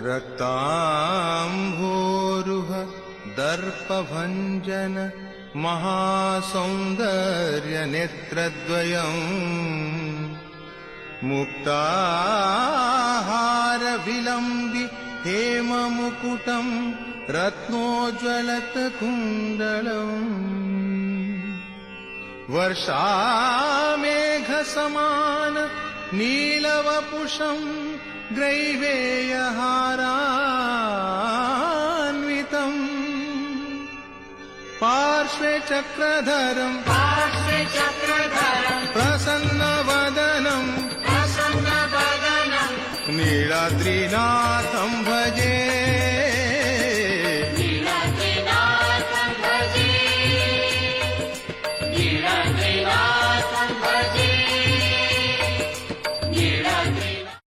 रक्ताम्भोरुह दर्पभञ्जन महासौन्दर्यनेत्रद्वयम् मुक्ताहारविलम्बि हेममुकुटम् रत्नोज्ज्वलत्कुण्डलम् वर्षामेघसमान नीलवपुषम् ग्रैवेयहारान्वितम् पार्श्वे चक्रधरम् प्रसन्नवदनम् नीलाद्रिनाथम् भजे